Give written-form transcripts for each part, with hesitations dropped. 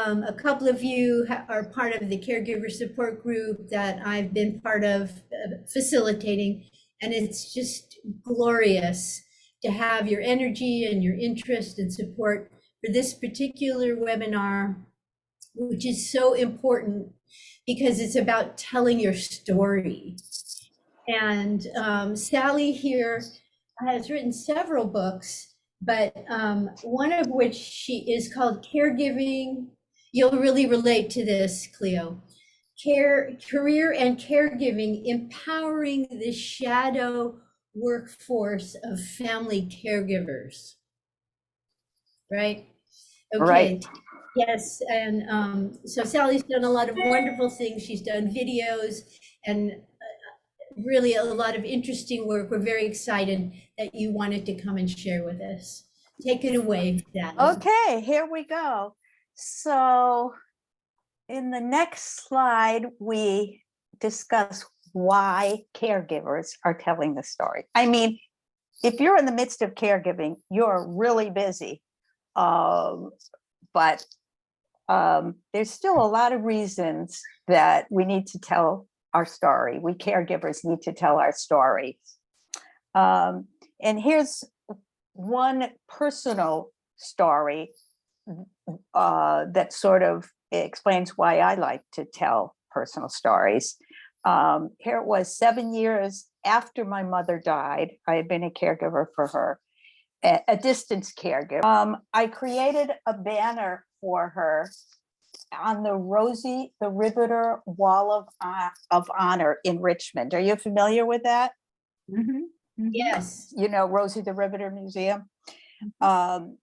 A couple of you are part of the caregiver support group that I've been part of facilitating, and it's just glorious to have your energy and your interest and support for this particular webinar, which is so important because it's about telling your story. And Sally here has written several books, but one of which she is called Caregiving. You'll really relate to this, Cleo. Career and Caregiving, Empowering the Shadow Workforce of Family Caregivers. Right? Okay. Right. Yes, and so Sally's done a lot of wonderful things. She's done videos and really a lot of interesting work. We're very excited that you wanted to come and share with us. Take it away, Sally. Okay, here we go. So in the next slide, we discuss why caregivers are telling the story. I mean, if you're in the midst of caregiving, you're really busy. But there's still a lot of reasons that we need to tell our story. We caregivers need to tell our story. And here's one personal story that sort of explains why I like to tell personal stories. Here it was 7 years after my mother died. I had been a caregiver for her, a distance caregiver. I created a banner for her on the Rosie the Riveter Wall of Honor in Richmond. Are you familiar with that? Mm-hmm. Mm-hmm. Yes. You know, Rosie the Riveter Museum. And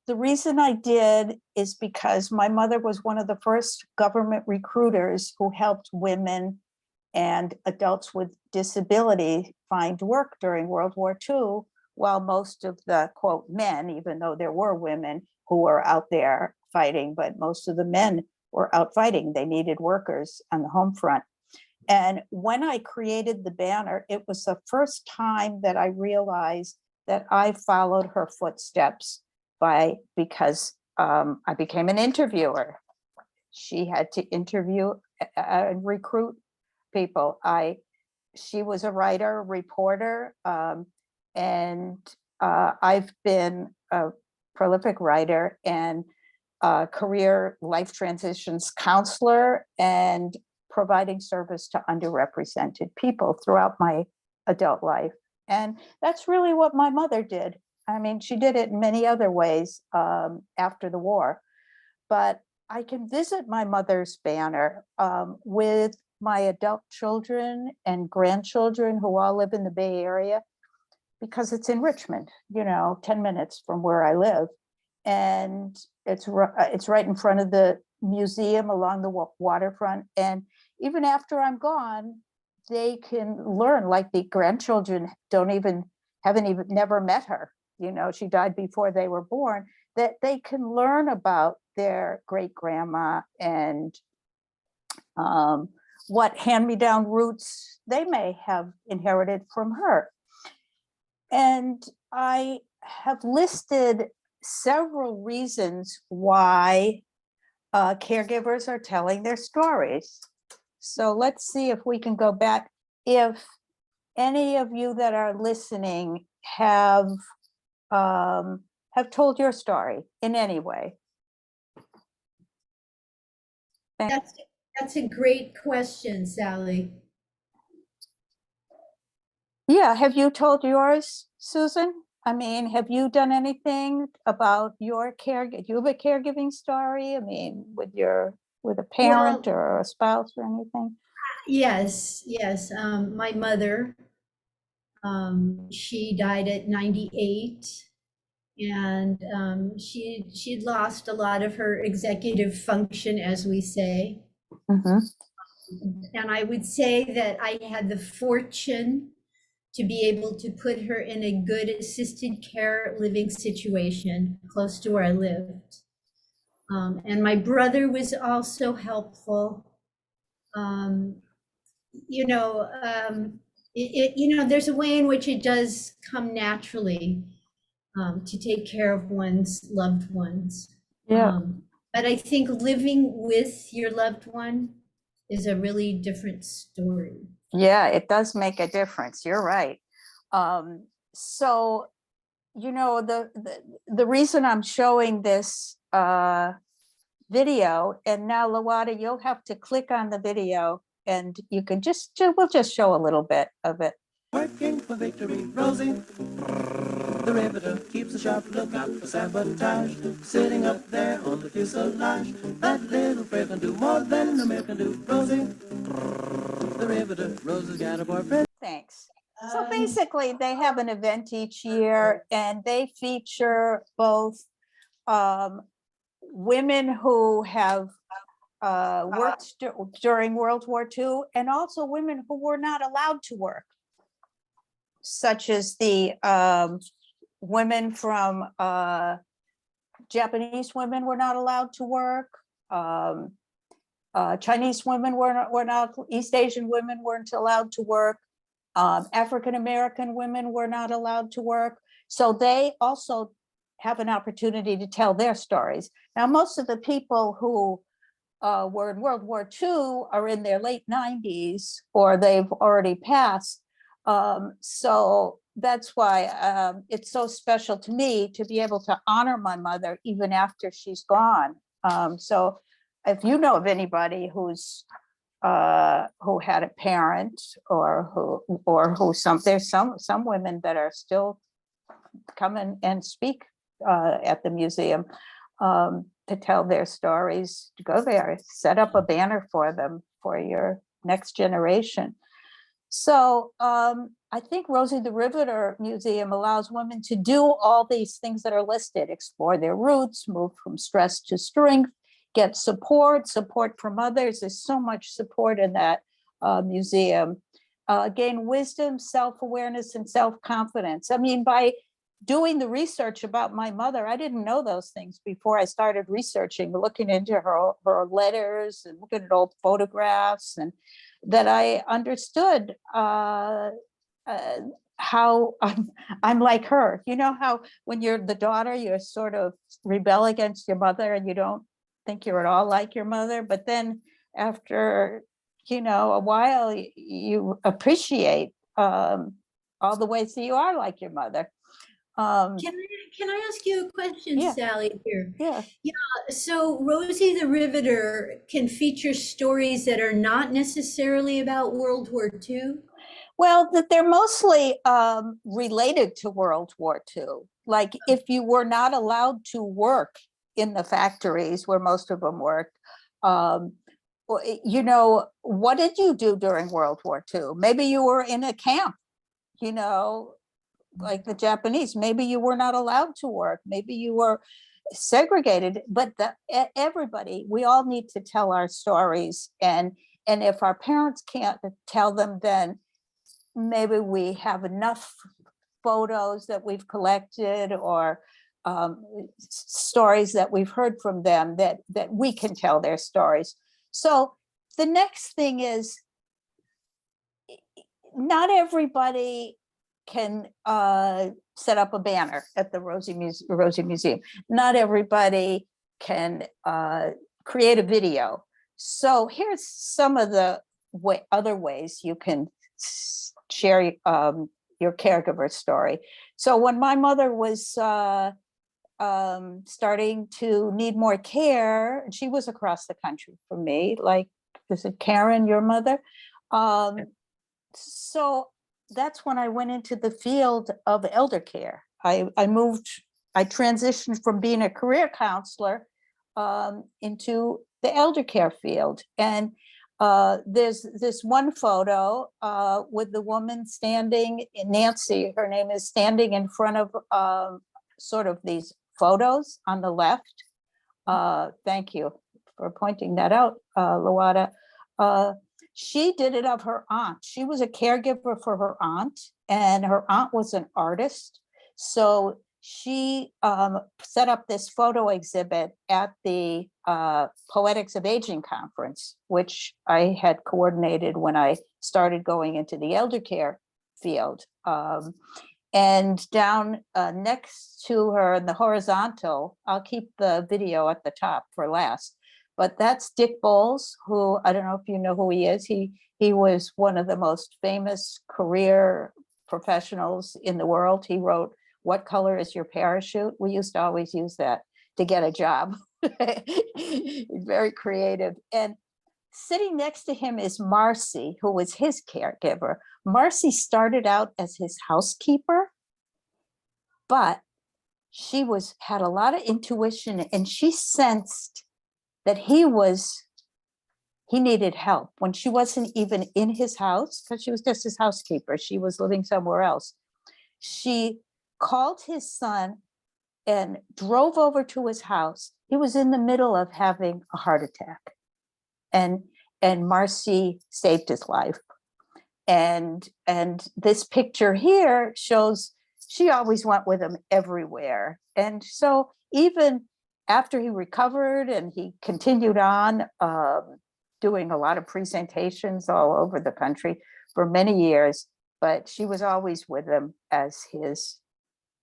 the reason I did is because my mother was one of the first government recruiters who helped women and adults with disability find work during World War II, while most of the, quote, men, even though there were women who were out there fighting, but most of the men were out fighting. They needed workers on the home front. And when I created the banner, it was the first time that I realized that I followed her footsteps because I became an interviewer. She had to interview and recruit people. She was a writer, reporter, and I've been a prolific writer and career life transitions counselor and providing service to underrepresented people throughout my adult life. And that's really what my mother did. I mean, she did it in many other ways after the war, but I can visit my mother's banner with my adult children and grandchildren who all live in the Bay Area because it's in Richmond, 10 minutes from where I live. And it's right in front of the museum along the waterfront. And even after I'm gone, they can learn, like the grandchildren never met her. She died before they were born, that they can learn about their great grandma and what hand-me-down roots they may have inherited from her. And I have listed several reasons why caregivers are telling their stories. So let's see if we can go back. If any of you that are listening have told your story in any way. That's a great question, Sally. Yeah, have you told yours, Susan? I mean, have you done anything about your do you have a caregiving story? I mean, with a parent or a spouse or anything? Yes. My mother, she died at 98, and she'd lost a lot of her executive function, as we say. Mm-hmm. And I would say that I had the fortune to be able to put her in a good assisted care living situation close to where I lived. And my brother was also helpful. There's a way in which it does come naturally to take care of one's loved ones. Yeah. But I think living with your loved one is a really different story. Yeah, it does make a difference. You're right. So, you know, the reason I'm showing this video, and now Lawada, you'll have to click on the video and you can we'll just show a little bit of it. Working for victory, Rosie, the riveter, keeps a sharp lookout for sabotage. Sitting up there on the fuselage, that little frail can do more than a man can do. Rosie, the riveter, Rosie's got a boyfriend. Thanks. So basically, they have an event each year, and they feature both women who have worked during World War II, and also women who were not allowed to work, such as the women from Japanese women were not allowed to work. Chinese women were not, East Asian women weren't allowed to work. African-American women were not allowed to work. So they also have an opportunity to tell their stories. Now, most of the people who were in World War II are in their late 90s, or they've already passed. So that's why it's so special to me to be able to honor my mother even after she's gone. So if you know of anybody who had a parent, or there's some women that are still coming and speak at the museum to tell their stories, to go there, set up a banner for them for your next generation. So I think Rosie the Riveter Museum allows women to do all these things that are listed: explore their roots, move from stress to strength, get support from others. There's so much support in that museum. Gain wisdom, self-awareness, and self-confidence. I mean, by doing the research about my mother, I didn't know those things before I started researching, looking into her letters and looking at old photographs, and that I understood how I'm like her. You know how when you're the daughter, you sort of rebel against your mother and you don't think you're at all like your mother, but then after, you know, a while, you appreciate all the ways that you are like your mother. Can I ask you a question, Yeah. Sally, here? Yeah. So Rosie the Riveter can feature stories that are not necessarily about World War II? Well, that they're mostly related to World War II. Like if you were not allowed to work in the factories where most of them worked, you know, what did you do during World War II? Maybe you were in a camp, you know, like the Japanese. Maybe you were not allowed to work. Maybe you were segregated. But everybody, we all need to tell our stories. And if our parents can't tell them, then maybe we have enough photos that we've collected, or stories that we've heard from them, that we can tell their stories. So the next thing is, not everybody can set up a banner at the Rosie Museum. Not everybody can create a video. So here's some of the other ways you can share your caregiver story. So when my mother was starting to need more care, and she was across the country from me, like, is it Karen, your mother? So that's when I went into the field of elder care. I transitioned from being a career counselor into the elder care field. And there's this one photo with the woman standing, Nancy, her name is, standing in front of sort of these photos on the left. Thank you for pointing that out, Lawada. She did it of her aunt. She was a caregiver for her aunt, and her aunt was an artist. So she set up this photo exhibit at the Poetics of Aging conference, which I had coordinated when I started going into the elder care field. And down next to her in the horizontal, I'll keep the video at the top for last, but that's Dick Bowles, who, I don't know if you know who he is. He was one of the most famous career professionals in the world. He wrote What Color is Your Parachute? We used to always use that to get a job. Very creative. And sitting next to him is Marcy, who was his caregiver. Marcy started out as his housekeeper, but she had a lot of intuition, and she sensed that he needed help when she wasn't even in his house, because she was just his housekeeper. She was living somewhere else. She called his son and drove over to his house. He was in the middle of having a heart attack. And Marcy saved his life. And this picture here shows she always went with him everywhere. And so even after he recovered and he continued on doing a lot of presentations all over the country for many years, but she was always with him as his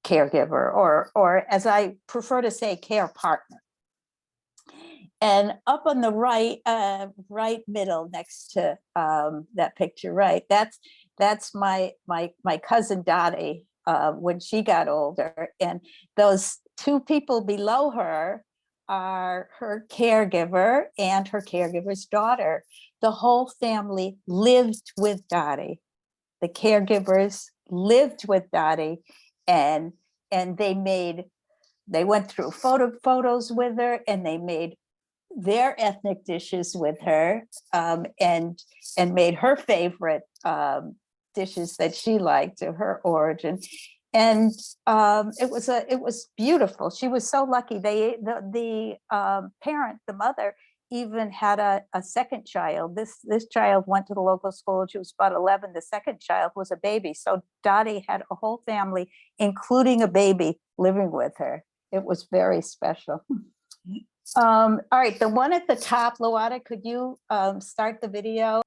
caregiver, or as I prefer to say, care partner. And up on the right middle next to that picture, right, that's my cousin Dottie when she got older. And those two people below her are her caregiver and her caregiver's daughter. The whole family lived with Dottie. The caregivers lived with Dottie, and they went through photos with her, and they made their ethnic dishes with her, and made her favorite dishes that she liked of her origin. And it was beautiful. She was so lucky. The parent, the mother, even had a second child. This child went to the local school. She was about 11. The second child was a baby. So Dottie had a whole family, including a baby, living with her. It was very special. All right, the one at the top, Loada, could you start the video?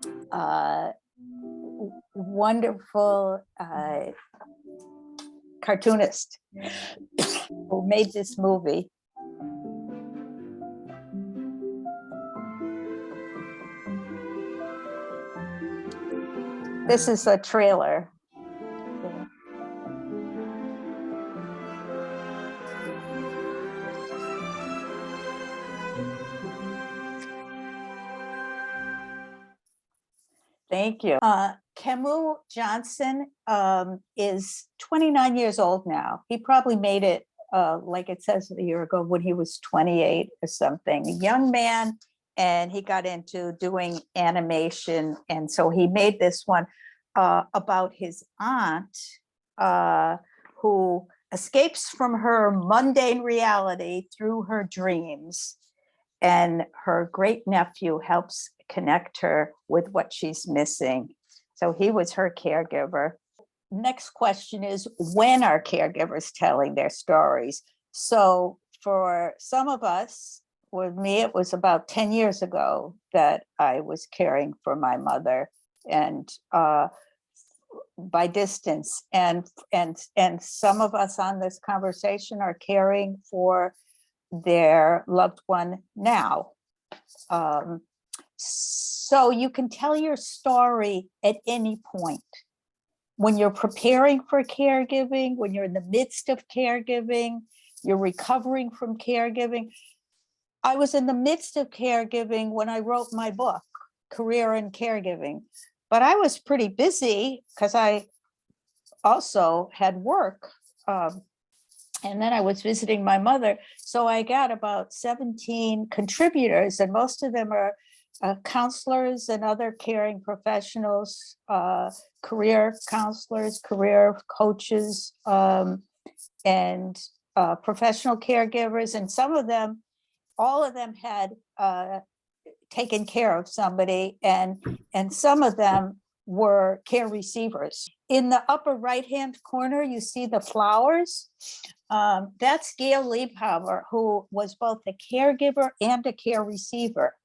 Wonderful cartoonist who made this movie. This is a trailer. Thank you. Camus Johnson is 29 years old now. He probably made it, like it says a year ago, when he was 28 or something. A young man, and he got into doing animation. And so he made this one about his aunt who escapes from her mundane reality through her dreams. And her great nephew helps connect her with what she's missing. So he was her caregiver. Next question is, when are caregivers telling their stories? So for some of us, with me, it was about 10 years ago that I was caring for my mother, and by distance. And some of us on this conversation are caring for their loved one now. So you can tell your story at any point. When you're preparing for caregiving, when you're in the midst of caregiving, you're recovering from caregiving. I was in the midst of caregiving when I wrote my book, Career in Caregiving, but I was pretty busy because I also had work. And then I was visiting my mother. So I got about 17 contributors, and most of them are counselors and other caring professionals, career counselors, career coaches, and professional caregivers. And some of them, all of them had taken care of somebody, and some of them were care receivers. In the upper right-hand corner, you see the flowers. That's Gail Liebhauer, who was both a caregiver and a care receiver.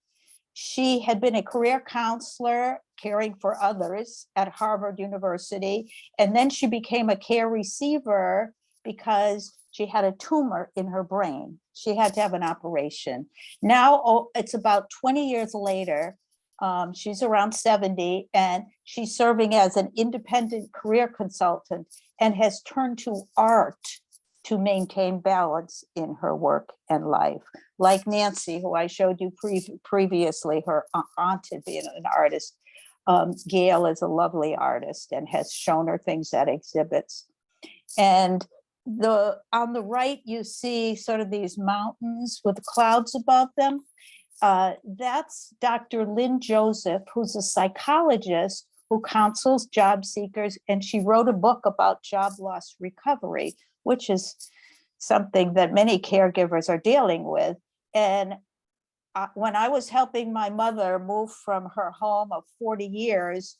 She had been a career counselor caring for others at Harvard University. And then she became a care receiver because she had a tumor in her brain. She had to have an operation. Now it's about 20 years later. She's around 70 and she's serving as an independent career consultant and has turned to art to maintain balance in her work and life. Like Nancy, who I showed you previously, her aunt had been an artist. Gail is a lovely artist and has shown her things at exhibits. And on the right, you see sort of these mountains with clouds above them. That's Dr. Lynn Joseph, who's a psychologist who counsels job seekers, and she wrote a book about job loss recovery, which is something that many caregivers are dealing with. And when I was helping my mother move from her home of 40 years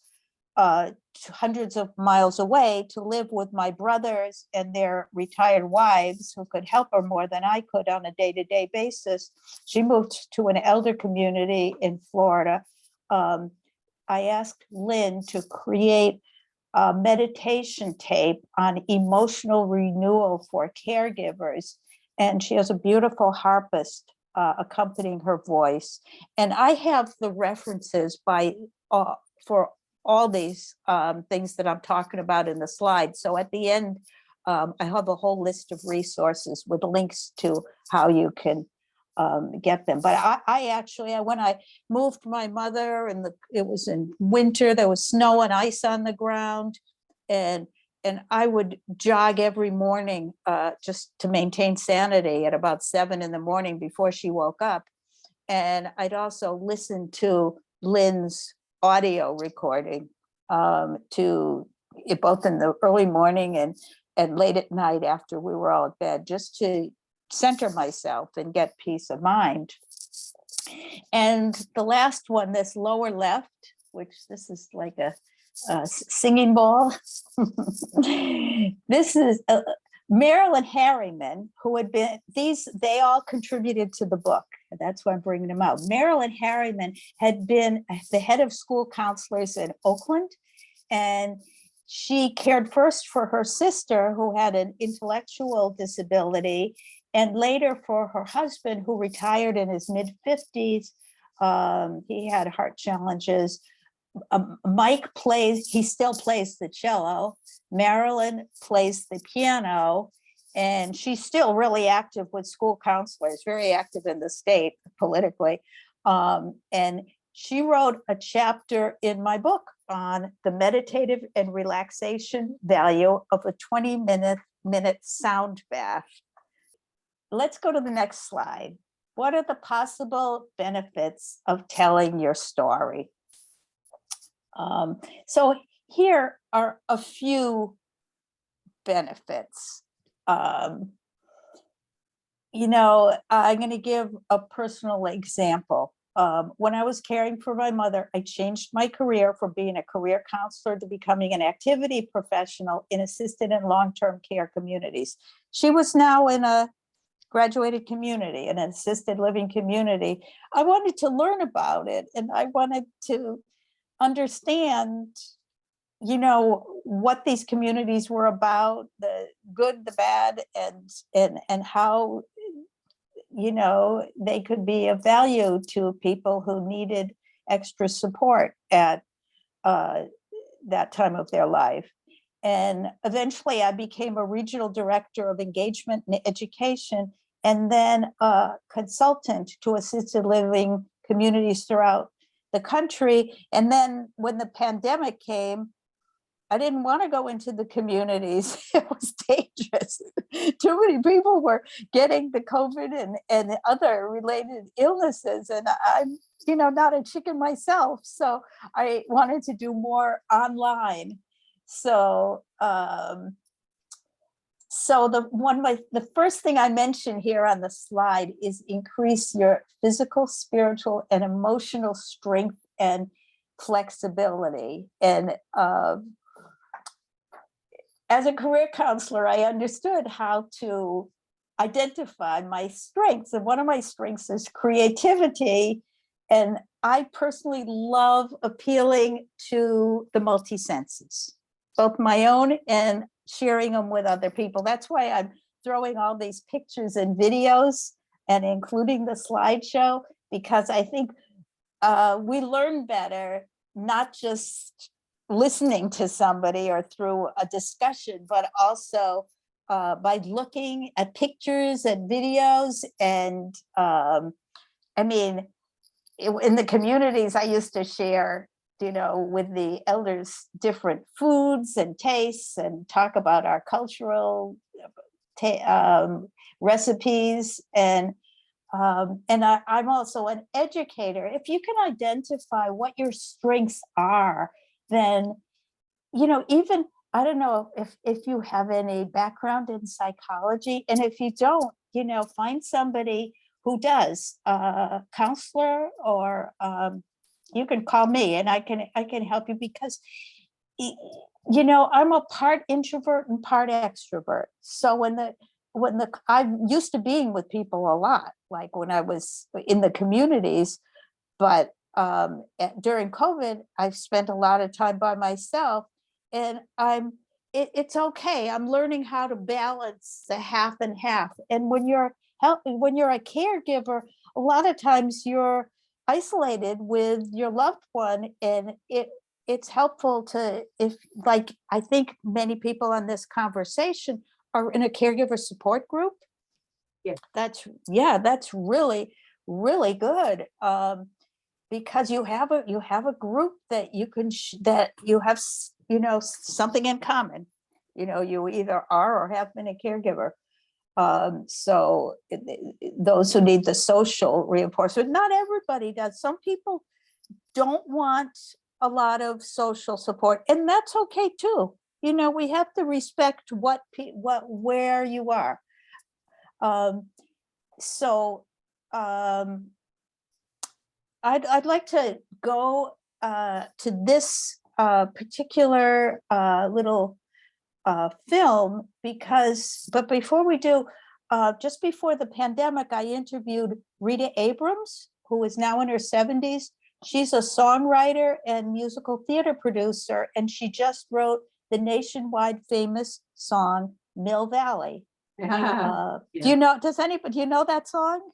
to hundreds of miles away to live with my brothers and their retired wives who could help her more than I could on a day-to-day basis, she moved to an elder community in Florida. I asked Lynn to create a meditation tape on emotional renewal for caregivers. And she has a beautiful harpist accompanying her voice. And I have the references for all these things that I'm talking about in the slide. So at the end, I have a whole list of resources with links to how you can get them. But I actually, when I moved my mother and it was in winter, there was snow and ice on the ground. And I would jog every morning just to maintain sanity at about 7 a.m. before she woke up. And I'd also listen to Lynn's audio recording to both in the early morning and late at night after we were all at bed, just to center myself and get peace of mind. And the last one, this lower left, which this is like a singing bowl. This is Marilyn Harriman, who had been, they all contributed to the book. And that's why I'm bringing them out. Marilyn Harriman had been the head of school counselors in Oakland, and she cared first for her sister who had an intellectual disability, and later for her husband who retired in his mid-50s. He had heart challenges. Mike he still plays the cello. Marilyn plays the piano, and she's still really active with school counselors, very active in the state politically. And she wrote a chapter in my book on the meditative and relaxation value of a 20-minute sound bath. Let's go to the next slide. What are the possible benefits of telling your story? So here are a few benefits. I'm going to give a personal example. When I was caring for my mother, I changed my career from being a career counselor to becoming an activity professional in assisted and long-term care communities. She was now in a graduated community, an assisted living community. I wanted to learn about it, and I wanted to understand, what these communities were about, the good, the bad, and how, they could be of value to people who needed extra support at that time of their life. And eventually I became a regional director of engagement and education, and then a consultant to assisted living communities throughout the country. And then when the pandemic came, I didn't want to go into the communities. It was dangerous. Too many people were getting the COVID and other related illnesses. And I'm, not a chicken myself. So I wanted to do more online. So, the first thing I mentioned here on the slide is increase your physical, spiritual, and emotional strength and flexibility. And as a career counselor, I understood how to identify my strengths. And one of my strengths is creativity. And I personally love appealing to the multi-senses, both my own and sharing them with other people. That's why I'm throwing all these pictures and videos and including the slideshow, because I think we learn better, not just listening to somebody or through a discussion, but also by looking at pictures and videos. And I mean, in the communities I used to share, with the elders, different foods and tastes, and talk about our cultural recipes. And I'm also an educator. If you can identify what your strengths are, then, even, I don't know if you have any background in psychology, and if you don't, find somebody who does, a counselor, or you can call me and I can help you, because I'm a part introvert and part extrovert. So when I'm used to being with people a lot, like when I was in the communities, but during COVID, I've spent a lot of time by myself, and it's okay. I'm learning how to balance the half and half. And when you're a caregiver, a lot of times you're isolated with your loved one, and it's helpful to, if, like, I think many people on this conversation are in a caregiver support group. Yeah. That's really, really good. Because you have a group that you can that you have something in common. You either are or have been a caregiver. So those who need the social reinforcement, not everybody does. Some people don't want a lot of social support, and that's okay too. We have to respect where you are. So I'd like to go to this particular little film, but before we do, just before the pandemic, I interviewed Rita Abrams, who is now in her 70s. She's a songwriter and musical theater producer, and she just wrote the nationwide famous song Mill Valley. Yeah. Does anybody, do you know that song?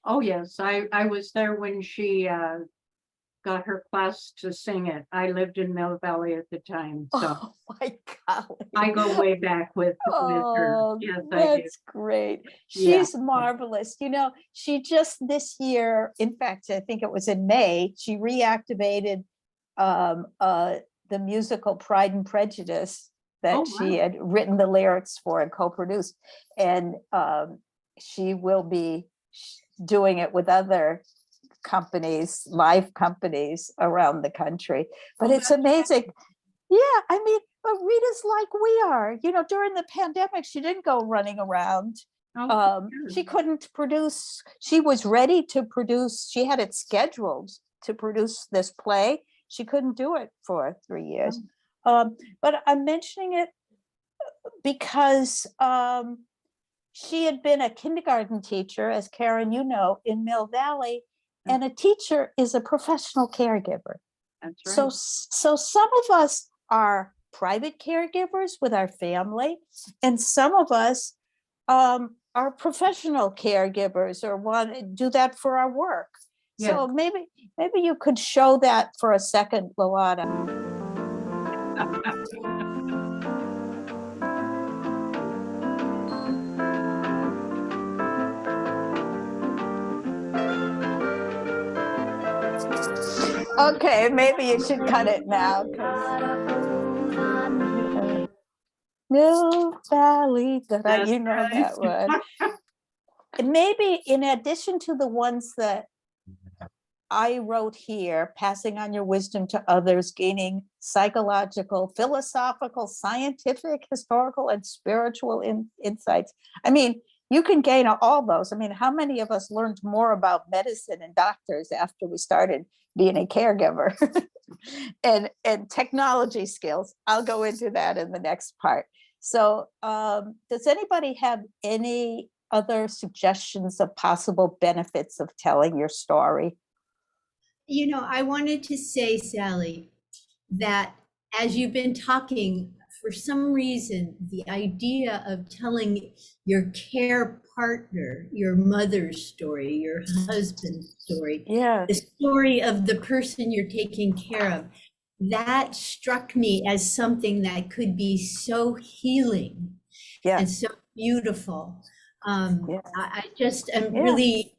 Oh, yes, I was there when she got her class to sing it. I lived in Mill Valley at the time, so Oh my golly. I go way back with her. Oh, Yes, I do. that's great. Yeah. She's marvelous. She just this year, in fact, I think it was in May, she reactivated the musical Pride and Prejudice that Oh, she wow. had written the lyrics for and co-produced. And she will be doing it with other companies, live companies around the country. But it's amazing. Yeah, I mean, but Rita's like we are. During the pandemic, she didn't go running around. Oh, She couldn't produce. She was ready to produce. She had it scheduled to produce this play. She couldn't do it for 3 years. But I'm mentioning it because she had been a kindergarten teacher, as Karen, in Mill Valley, and a teacher is a professional caregiver. that's right. So some of us are private caregivers with our family, and some of us are professional caregivers or want to do that for our work. Yes. So maybe you could show that for a second, Luana. Okay, maybe you should cut it now. Mill Valley, That's you know right. that one. And maybe in addition to the ones that I wrote here, passing on your wisdom to others, gaining psychological, philosophical, scientific, historical, and spiritual insights. I mean, you can gain all those. I mean, how many of us learned more about medicine and doctors after we started being a caregiver? and technology skills. I'll go into that in the next part. So does anybody have any other suggestions of possible benefits of telling your story? You know, I wanted to say, Sally, that as you've been talking, for some reason, the idea of telling your care partner, your mother's story, your husband's story, Yes, the story of the person you're taking care of, that struck me as something that could be so healing and yes, so beautiful. yeah, I just am yeah, yeah,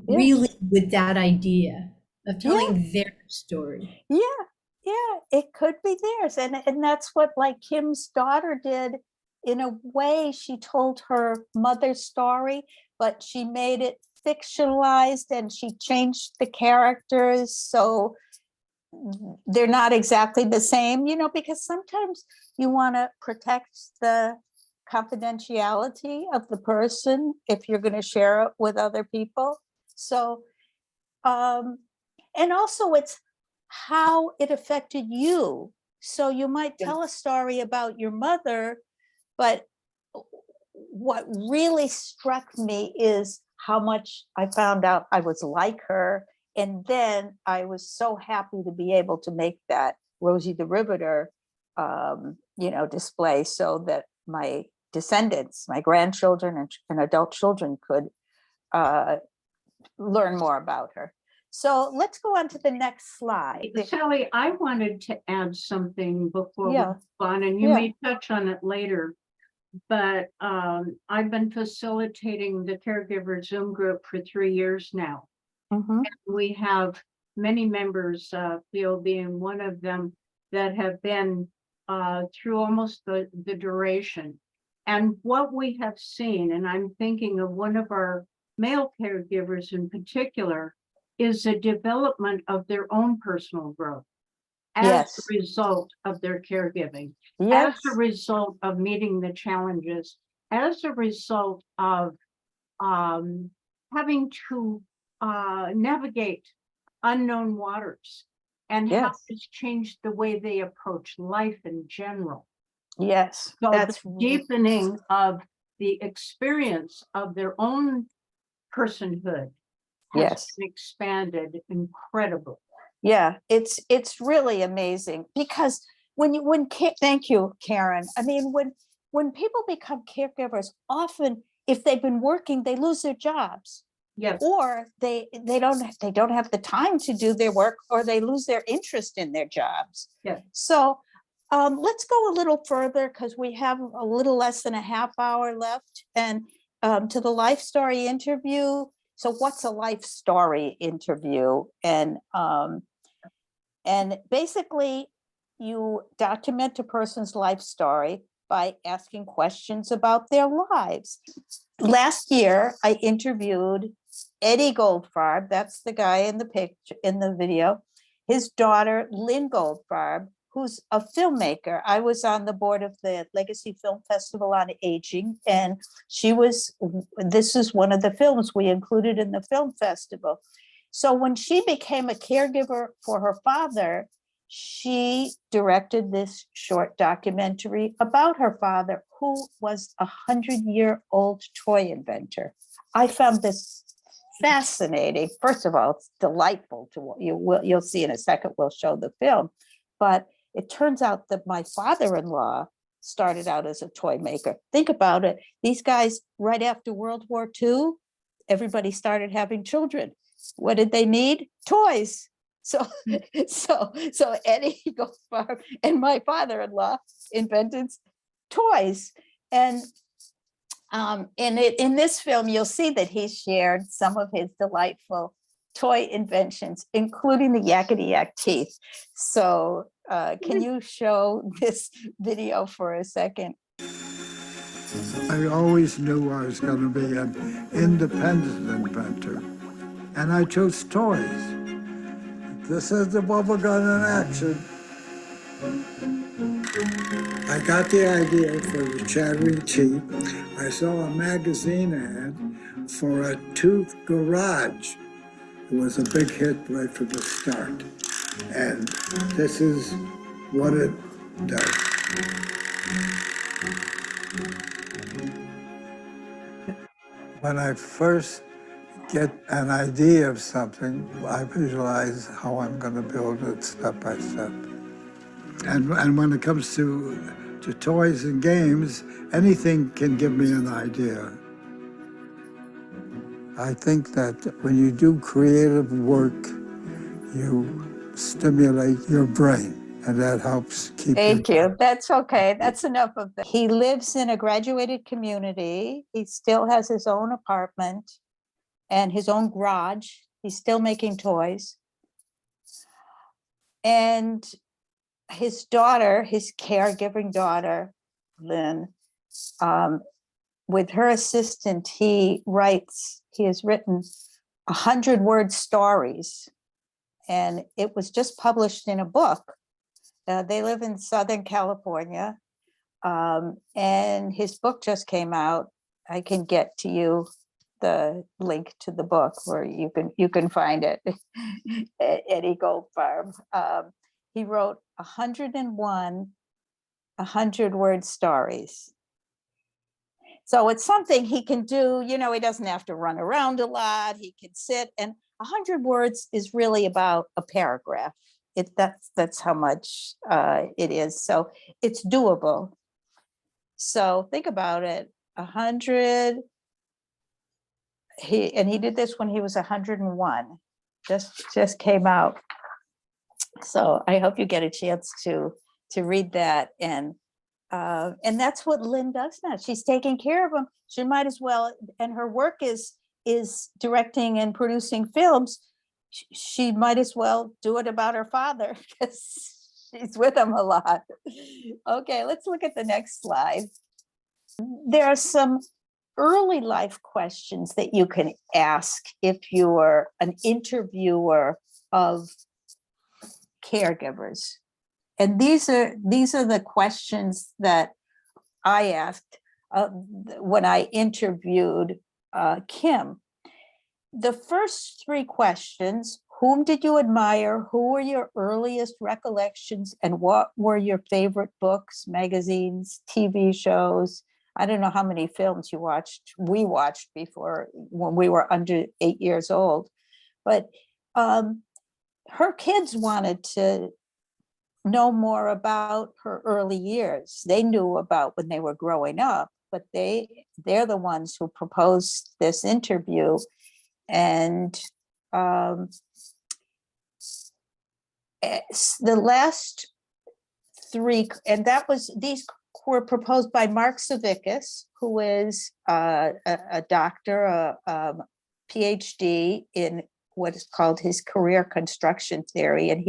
really with that idea of yeah. telling their story. Yeah, yeah, it could be theirs. And that's what like Kim's daughter did. In a way, she told her mother's story, but she made it fictionalized and she changed the characters so they're not exactly the same, because sometimes you want to protect the confidentiality of the person if you're going to share it with other people. So um, and also it's how it affected you. So you might Yeah. tell a story about your mother, but what really struck me is how much I found out I was like her. And then I was so happy to be able to make that Rosie the Riveter, display so that my descendants, my grandchildren and adult children could uh, learn more about her. So let's go on to the next slide. Sally, I wanted to add something before we Yeah, move on, and you yeah. may touch on it later. But I've been facilitating the caregiver Zoom group for 3 years now. Mhm. We have many members, Theo being one of them, that have been through almost the duration. And what we have seen, and I'm thinking of one of our male caregivers in particular, is a development of their own personal growth as a Yes, result of their caregiving, as a yes, result of meeting the challenges, as a result of um, having to navigate unknown waters, and how yes, it's changed the way they approach life in general. yes. So the That's deepening of the experience of their own personhood has yes. been expanded incredibly. Yeah, it's really amazing because thank you, Karen. I mean, when people become caregivers, often if they've been working, they lose their jobs. Yes. Or they don't have the time to do their work, or they lose their interest in their jobs. Yes. So let's go a little further because we have a little less than a half hour left, and to the life story interview. So what's a life story interview? And basically you document a person's life story by asking questions about their lives. Last year, I interviewed Eddie Goldfarb. That's the guy in the picture, in the video. His daughter, Lynn Goldfarb, who's a filmmaker. I was on the board of the Legacy Film Festival on Aging, and this is one of the films we included in the film festival. So when she became a caregiver for her father, she directed this short documentary about her father, who was a 100-year-old toy inventor. I found this fascinating. First of all, it's delightful to you'll see in a second. We'll show the film, but it turns out that my father-in-law started out as a toy maker. Think about it. These guys, right after World War II, everybody started having children. What did they need? Toys. So Eddie Goldfarb and my father-in-law invented toys. And in this film, you'll see that he shared some of his delightful toy inventions, including the yakety yak teeth. So can you show this video for a second? I always knew I was going to be an independent inventor, and I chose toys. This is the bubble gun in action. I got the idea for the chattering teeth. I saw a magazine ad for a tooth garage. It was a big hit right from the start. And this is what it does. When I first get an idea of something, I visualize how I'm going to build it step by step. And when it comes to toys and games, anything can give me an idea. I think that when you do creative work, you stimulate your brain, and that helps keep Thank you. That's okay. That's enough of that. He lives in a graduated community. He still has his own apartment and his own garage. He's still making toys. And his daughter, his caregiving daughter, Lynn, with her assistant, he has written 100-word stories. And it was just published in a book. They live in Southern California. And his book just came out. I can get to you the link to the book where you can find it at Eddie Gold Farm. He wrote 101 100-word stories. So it's something he can do. He doesn't have to run around a lot. He can sit, and 100 words is really about a paragraph. That's how much it is. So it's doable. So think about it. 100. He did this when he was 101. Just came out. So I hope you get a chance to read that. And that's what Lynn does now. She's taking care of him. She might as well, and her work is directing and producing films. She might as well do it about her father because she's with him a lot. Okay, let's look at the next slide. There are some early life questions that you can ask if you're an interviewer of caregivers. And these are the questions that I asked when I interviewed Kim. The first three questions: whom did you admire? Who were your earliest recollections? And what were your favorite books, magazines, TV shows? I don't know how many films we watched before when we were under 8 years old. But her kids wanted to know more about her early years. They knew about when they were growing up, but they're the ones who proposed this interview. And the last three, and these were proposed by Mark Savickas, who is a doctor, a PhD in what is called his career construction theory. And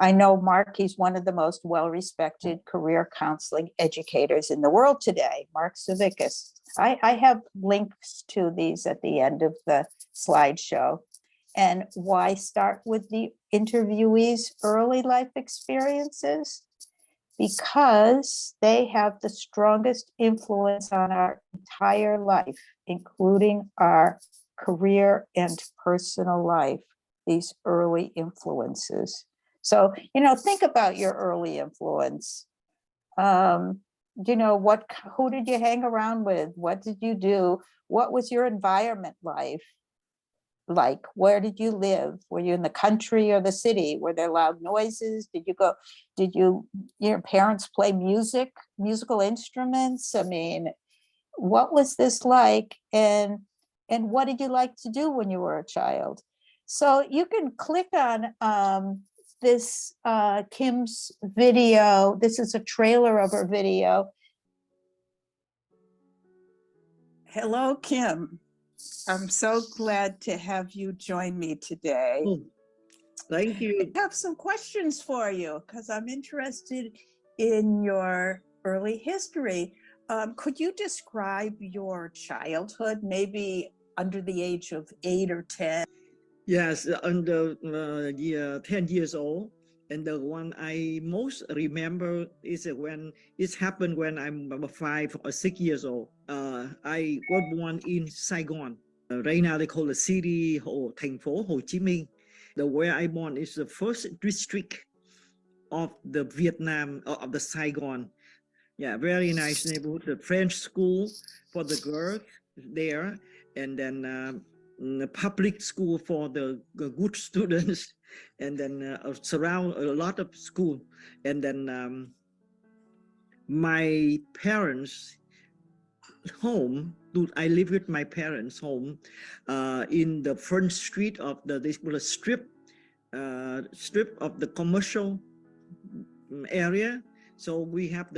I know Mark, he's one of the most well-respected career counseling educators in the world today, Mark Savickas. I have links to these at the end of the slideshow. And why start with the interviewees' early life experiences? Because they have the strongest influence on our entire life, including our career and personal life, these early influences. So, think about your early influence. Who did you hang around with? What did you do? What was your environment like? Where did you live? Were you in the country or the city? Were there loud noises? Did your parents play musical instruments? I mean, what was this like? And what did you like to do when you were a child? So you can click on this Kim's video. This is a trailer of her video. Hello, Kim. I'm so glad to have you join me today. Oh, thank you. I have some questions for you because I'm interested in your early history. Could you describe your childhood, maybe under the age of 8 or 10? Yes, under 10 years old. And the one I most remember is when it happened when I'm about 5 or 6 years old. I was born in Saigon. Right now they call the city or thành phố Hồ Chí Minh. Where I born is the first district of the Vietnam, of the Saigon. Yeah, very nice neighborhood. The French school for the girls there. And then public school for the good students, and then surround a lot of school. And then my parents' home, I live with my parents' home in the front street of they call a strip of the commercial area. So we have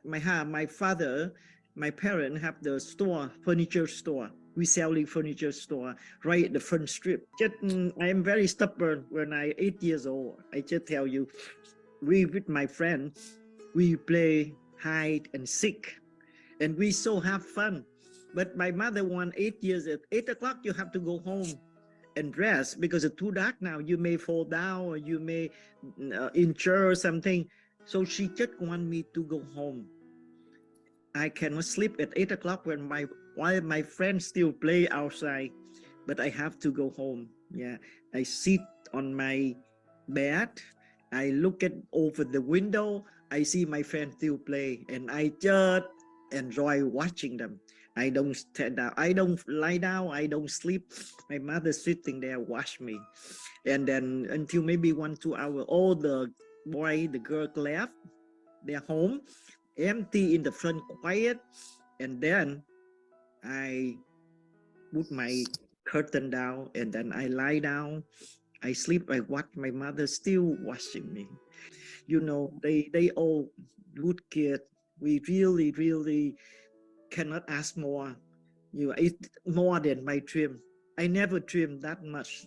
my father, my parent have the store, furniture store. We selling furniture store right at the front strip. I am very stubborn. When I 8 years old, I just tell you, we with my friends, we play hide and seek, and we so have fun. But my mother want 8 years at 8 o'clock you have to go home and rest because it's too dark now. You may fall down or you may injure something. So she just want me to go home. I cannot sleep at 8 o'clock while my friends still play outside, but I have to go home. Yeah, I sit on my bed. I look at over the window. I see my friends still play, and I just enjoy watching them. I don't stand down. I don't lie down. I don't sleep. My mother sitting there watch me, and then until maybe 1-2 hours, all the boy, the girl left. They're home, empty in the front, quiet, and then I put my curtain down, and then I lie down. I sleep. I watch my mother still watching me. You know, they all good kid. We really cannot ask more. It's more than my dream. I never dreamed that much.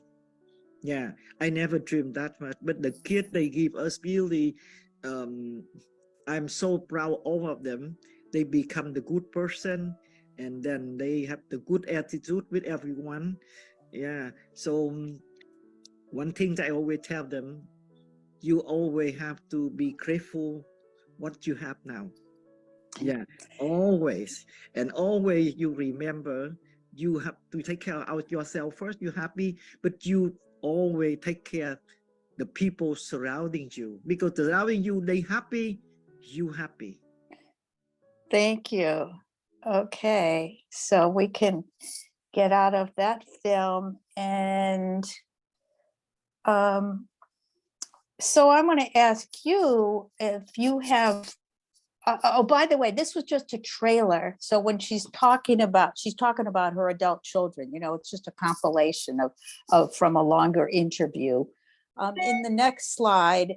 Yeah, I never dreamed that much. But the kid they give us really, I'm so proud of all of them. They become the good person, and then they have the good attitude with everyone. Yeah. So one thing that I always tell them, you always have to be grateful what you have now. Yeah, always. And always you remember you have to take care of yourself first. You're happy, but you always take care the people surrounding you, because surrounding you, they happy, you happy. Thank you. Okay, so we can get out of that film, and so I'm going to ask you if you have. Oh, by the way, this was just a trailer. So when she's talking about her adult children. You know, it's just a compilation of from a longer interview. In the next slide,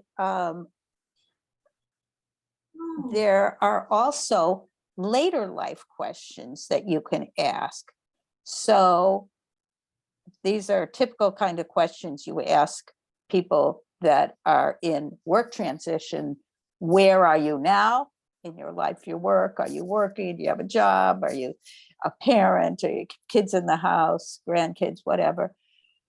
there are also later life questions that you can ask. So these are typical kind of questions you ask people that are in work transition. Where are you now in your life, your work? Are you working? Do you have a job? Are you a parent? Are your kids in the house, grandkids, whatever?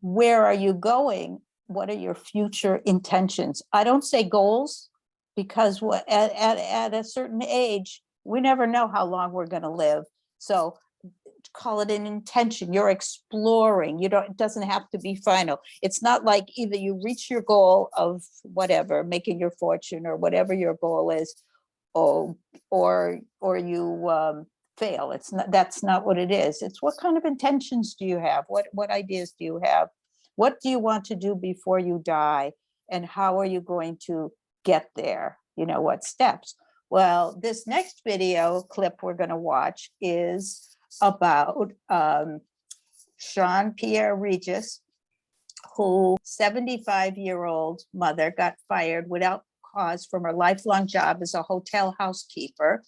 Where are you going? What are your future intentions? I don't say goals, because at a certain age, we never know how long we're going to live. So call it an intention. You're exploring. It doesn't have to be final. It's not like either you reach your goal of whatever, making your fortune or whatever your goal is, or you fail. That's not what it is. It's what kind of intentions do you have? What ideas do you have? What do you want to do before you die? And how are you going to get there? You know, what steps? Well, this next video clip we're going to watch is about Jean-Pierre Regis, who 75-year-old mother got fired without cause from her lifelong job as a hotel housekeeper.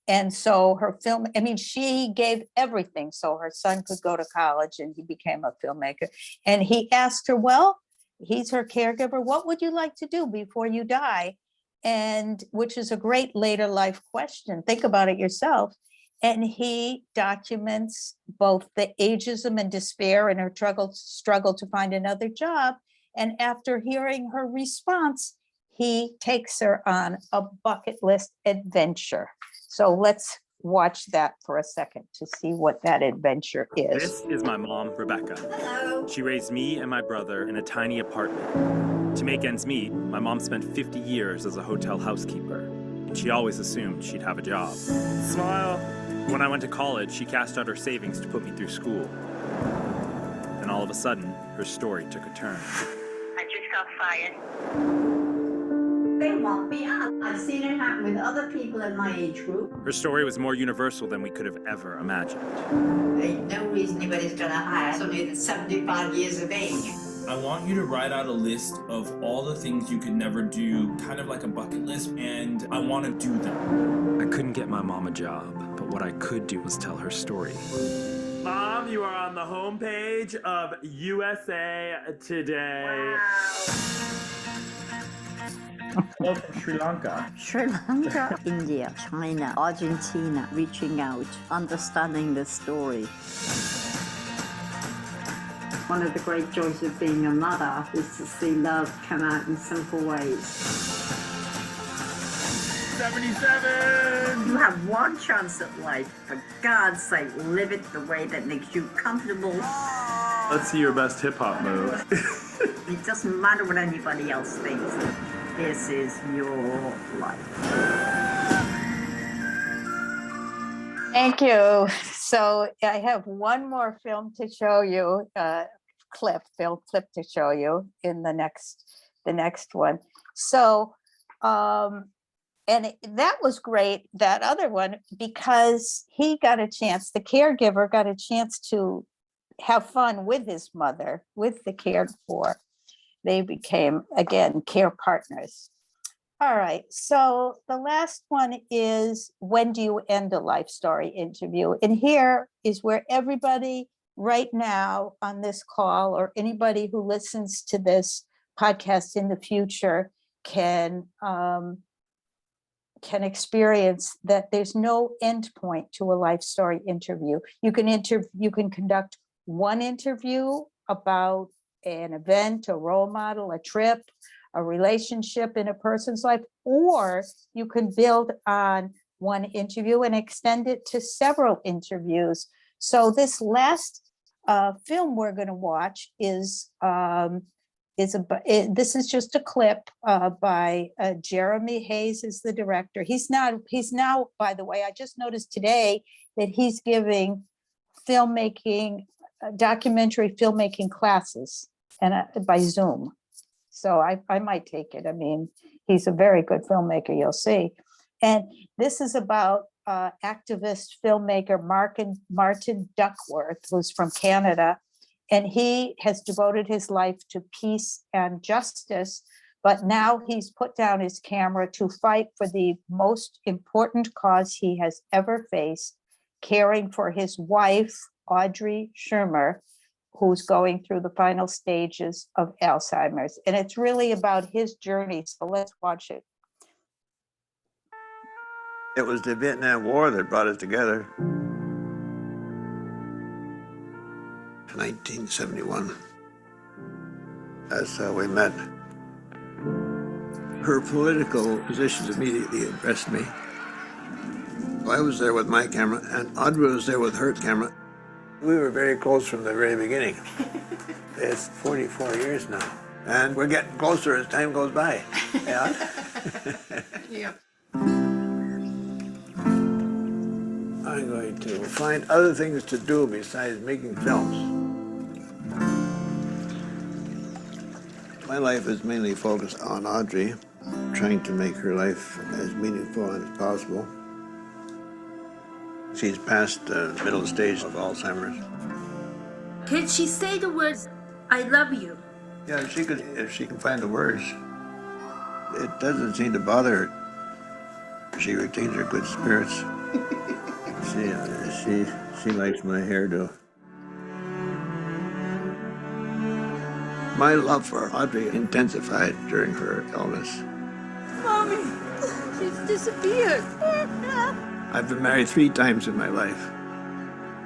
And so her film, I mean, she gave everything so her son could go to college, and he became a filmmaker. And he asked her, well, he's her caregiver, what would you like to do before you die? And which is a great later life question. Think about it yourself. And he documents both the ageism and despair in her struggle to find another job. And after hearing her response, he takes her on a bucket list adventure. So let's watch that for a second to see what that adventure is. This is my mom, Rebecca. Hello. She raised me and my brother in a tiny apartment. To make ends meet, my mom spent 50 years as a hotel housekeeper, and she always assumed she'd have a job. Smile. When I went to college, she cashed out her savings to put me through school. Then all of a sudden, her story took a turn. I just got fired. They won't be out. I've seen it happen with other people in my age group. Her story was more universal than we could have ever imagined. Ain't no reason anybody's gonna hire somebody that's 75 years of age. I want you to write out a list of all the things you could never do, kind of like a bucket list, and I want to do them. I couldn't get my mom a job, but what I could do was tell her story. Mom, you are on the homepage of USA Today. Hello from Sri Lanka. Sri Lanka, India, China, Argentina, reaching out, understanding the story. One of the great joys of being a mother is to see love come out in simple ways. 77! You have one chance at life. For God's sake, live it the way that makes you comfortable. Let's see your best hip-hop move. It doesn't matter what anybody else thinks. This is your life. Thank you. So I have one more film to show you, film clip to show you in the next one. So, and that was great, that other one, because he got a chance, the caregiver got a chance to have fun with his mother, with the cared for. They became, again, care partners. All right, so the last one is, when do you end a life story interview? And here is where everybody right now on this call, or anybody who listens to this podcast in the future, can experience that there's no end point to a life story interview. You can conduct one interview about an event, a role model, a trip, a relationship in a person's life, or you can build on one interview and extend it to several interviews. So this last film we're going to watch is this is just a clip by Jeremy Hayes is the director. He's now, by the way, I just noticed today that he's giving filmmaking, documentary filmmaking classes and by Zoom. So I might take it. I mean, he's a very good filmmaker, you'll see. And this is about activist filmmaker Martin Duckworth, who's from Canada. And he has devoted his life to peace and justice, but now he's put down his camera to fight for the most important cause he has ever faced, caring for his wife, Audrey Schirmer, who's going through the final stages of Alzheimer's. And it's really about his journey. So let's watch it. It was the Vietnam War that brought us together. 1971. That's how we met. Her political positions immediately impressed me. I was there with my camera, and Audrey was there with her camera. We were very close from the very beginning. It's 44 years now, and we're getting closer as time goes by. Yeah. Yeah. I'm going to find other things to do besides making films. My life is mainly focused on Audrey, trying to make her life as meaningful as possible. She's past the middle stage of Alzheimer's. Can she say the words, "I love you"? Yeah, if she can find the words. It doesn't seem to bother her. She retains her good spirits. She likes my hairdo. My love for Audrey intensified during her illness. Mommy, she's disappeared. I've been married 3 times in my life.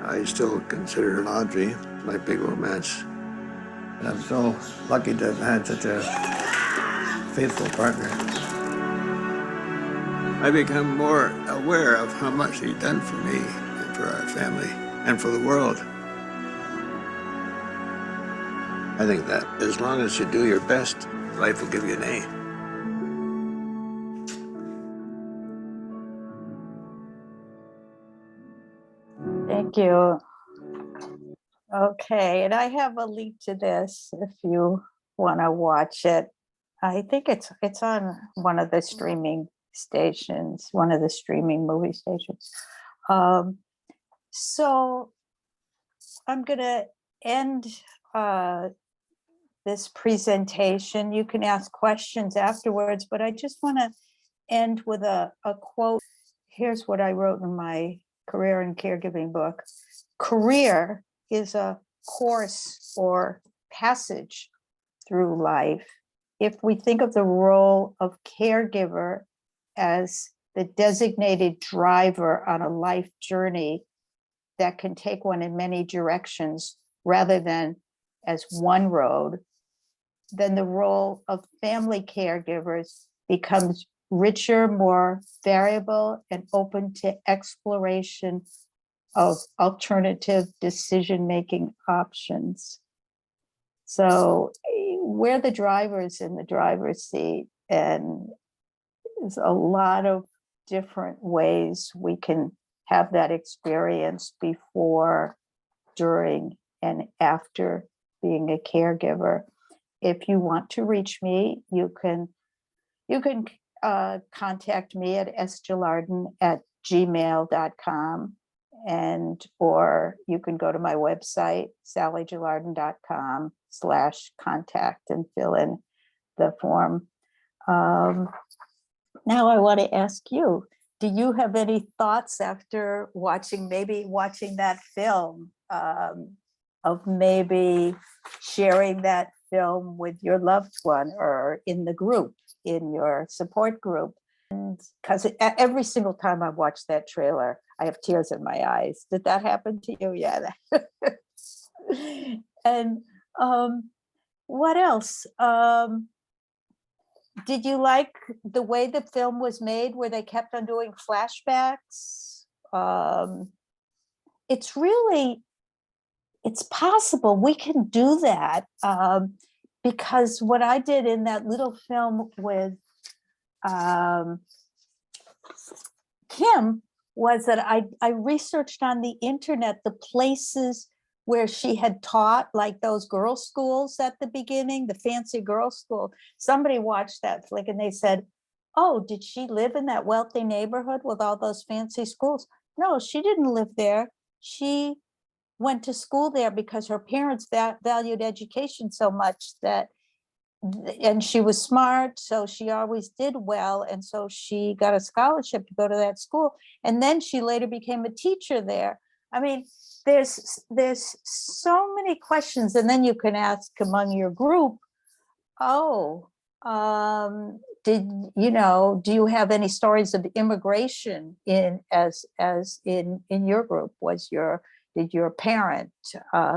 I still consider Audrey my big romance. And I'm so lucky to have had such a faithful partner. I become more aware of how much she's done for me and for our family and for the world. I think that as long as you do your best, life will give you an A. Thank you. Okay, and I have a link to this if you want to watch it. I think it's on one of the streaming stations, one of the streaming movie stations. So I'm gonna end this presentation. You can ask questions afterwards, but I just want to end with a quote. Here's what I wrote in my career and caregiving book. Career is a course or passage through life. If we think of the role of caregiver as the designated driver on a life journey that can take one in many directions rather than as one road, then the role of family caregivers becomes richer, more variable, and open to exploration of alternative decision-making options. So we're the drivers in the driver's seat, and there's a lot of different ways we can have that experience before, during, and after being a caregiver. If you want to reach me, you can contact me at sgelardin@gmail.com, and or you can go to my website, sallygelardin.com/contact, and fill in the form. Now I want to ask you, do you have any thoughts after watching that film, of maybe sharing that film with your loved one or in the group, in your support group? And because every single time I watch that trailer, I have tears in my eyes. Did that happen to you? Yeah. And what else? Did you like the way the film was made, where they kept on doing flashbacks? It's possible we can do that, because what I did in that little film with Kim was that I researched on the internet the places where she had taught, like those girls' schools at the beginning, the fancy girls' school. Somebody watched that flick and they said, oh, did she live in that wealthy neighborhood with all those fancy schools? No, she didn't live there. She went to school there because her parents valued education so much that, and she was smart, so she always did well, and so she got a scholarship to go to that school, and then she later became a teacher there. I mean, there's so many questions, and then you can ask among your group, oh, do you have any stories of immigration in your group? Did your parent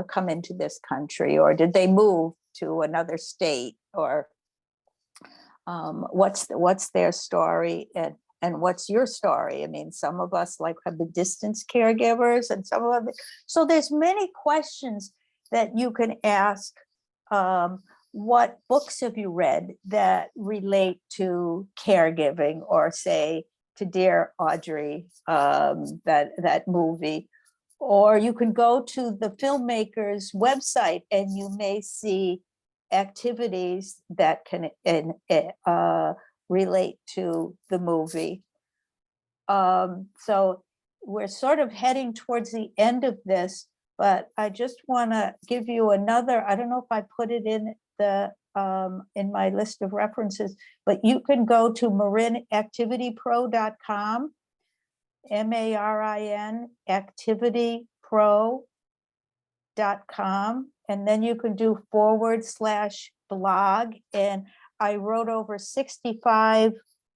come into this country, or did they move to another state, or what's their story, and what's your story? I mean, some of us have the distance caregivers, and some of it. So there's many questions that you can ask. What books have you read that relate to caregiving, or say to Dear Audrey, that movie? Or you can go to the filmmaker's website and you may see activities that can relate to the movie. So we're sort of heading towards the end of this, but I just want to give you another, I don't know if I put it in my list of references, but you can go to marinactivitypro.com, MARIN activitypro.com, and then you can do /blog, and I wrote over 65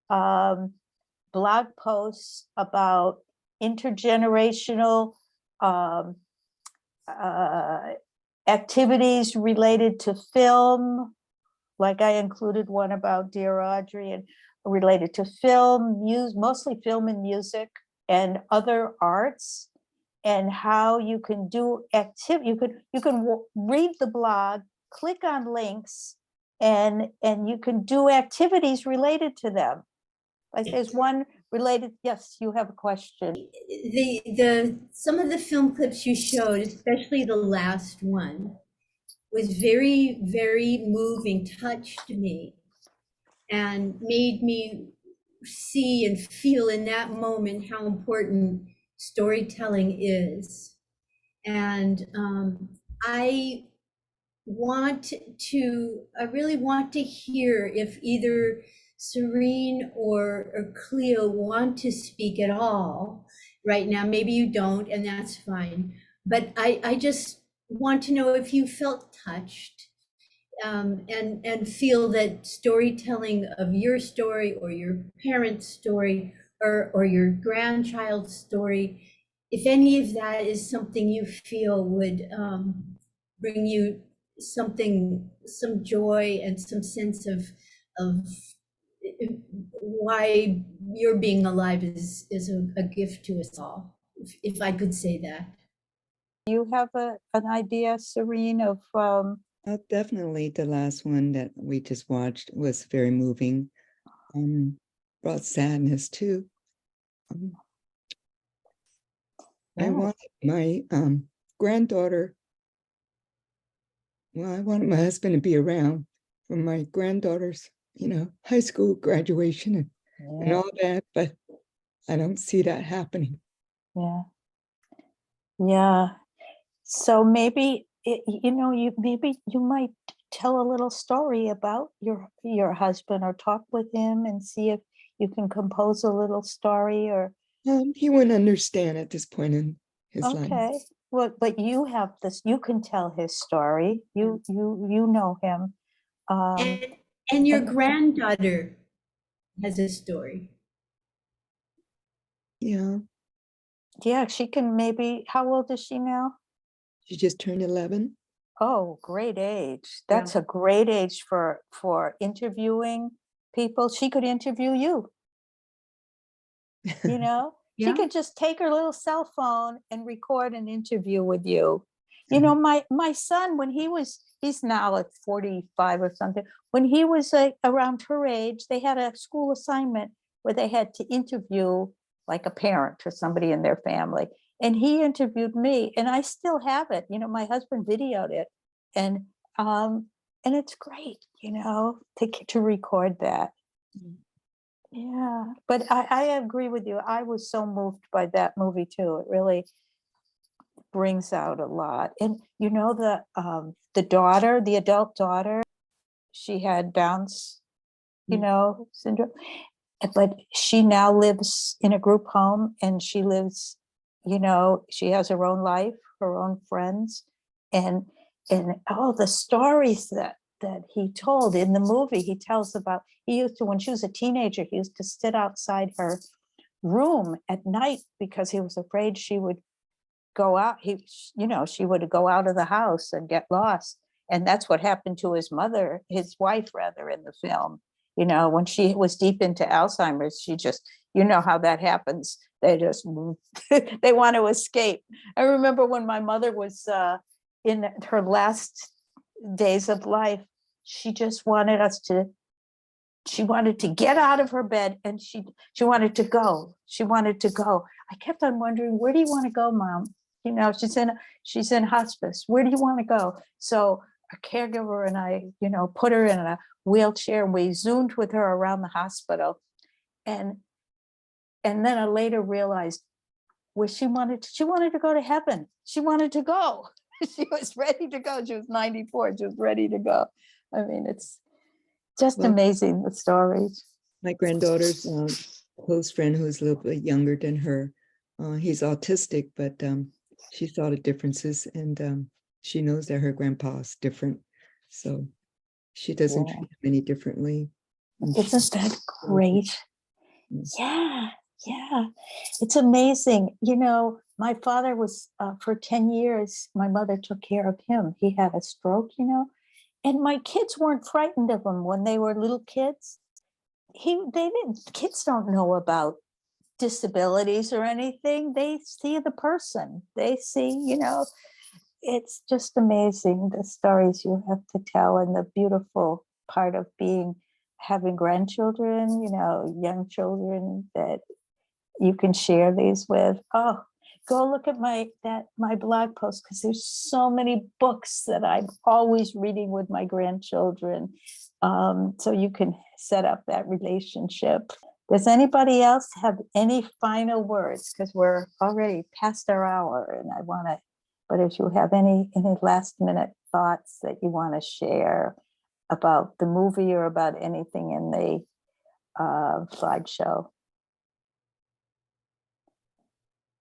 blog posts about intergenerational activities related to film, like I included one about Dear Audrey, and related to film, mostly film and music and other arts, and how you can do activity. You can read the blog, click on links, and you can do activities related to them. Like there's one related, yes, you have a question. Some of the film clips you showed, especially the last one, was very, very moving, touched me, and made me see and feel in that moment how important storytelling is. And I really want to hear if either Serene or Cleo want to speak at all right now. Maybe you don't, and that's fine. But I just want to know if you felt touched, and feel that storytelling of your story or your parents' story or your grandchild's story, if any of that is something you feel would bring you some joy and some sense of why your being alive is a gift to us all, if I could say that. You have an idea, Serene, of definitely the last one that we just watched was very moving. Brought sadness too. I wanted my granddaughter, well, I wanted my husband to be around for my granddaughter's, high school graduation and all that, but I don't see that happening. Yeah. So maybe maybe you might tell a little story about your husband, or talk with him and see if you can compose a little story. Or he wouldn't understand at this point in his life. Okay. Well, but you have this. You can tell his story. You know him. And your granddaughter has a story. Yeah. Yeah, she can maybe. How old is she now? She just turned 11. Oh, great age. That's a great age for interviewing people. She could interview you. She could just take her little cell phone and record an interview with you. My son, when he's now at 45 or something, when he was around her age, they had a school assignment where they had to interview like a parent or somebody in their family. And he interviewed me, and I still have it. My husband videoed it, and it's great, to record that. Yeah, but I agree with you. I was so moved by that movie too. It really brings out a lot. And the daughter, the adult daughter, she had Down's, syndrome, but she now lives in a group home, and she lives, she has her own life, her own friends, and all the stories that he told in the movie. He tells about, he used to, when she was a teenager, he used to sit outside her room at night because he was afraid she would go out. She would go out of the house and get lost. And that's what happened to his mother, his wife rather, in the film. When she was deep into Alzheimer's, she just, how that happens. They just, they want to escape. I remember when my mother was in her last days of life, she just wanted she wanted to get out of her bed, and she wanted to go. She wanted to go. I kept on wondering, where do you want to go, Mom? She's in hospice. Where do you want to go? So a caregiver and I, put her in a wheelchair, and we zoomed with her around the hospital. And then I later realized where she wanted to go to heaven. She wanted to go. She was ready to go. She was 94. She was ready to go. I mean, it's just amazing, the stories. My granddaughter's close friend, who's a little bit younger than her, he's autistic, but she saw the differences, and she knows that her grandpa's different. So she doesn't treat him any differently. Isn't that great? Yeah. It's amazing. My father was, for 10 years, my mother took care of him. He had a stroke, and my kids weren't frightened of him when they were little kids. Kids don't know about disabilities or anything. They see the person. They see, it's just amazing, the stories you have to tell, and the beautiful part of having grandchildren, young children, that you can share these with. Oh, go look at my blog post, because there's so many books that I'm always reading with my grandchildren. So you can set up that relationship. Does anybody else have any final words? Because we're already past our hour, and I want to, but if you have any last minute thoughts that you want to share about the movie or about anything in the slideshow.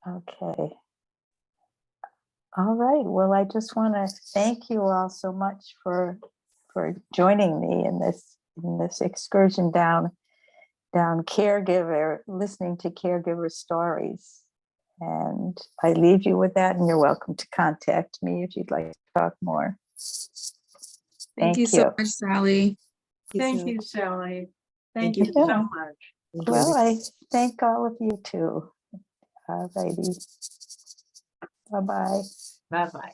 Okay. All right. Well, I just want to thank you all so much for joining me in this excursion down caregiver, listening to caregiver stories. And I leave you with that, and you're welcome to contact me if you'd like to talk more. Thank you so much, Sally. Thank you, Sally. Thank you. you so much. Well, I thank all of you too. All righty. Bye-bye. Bye-bye.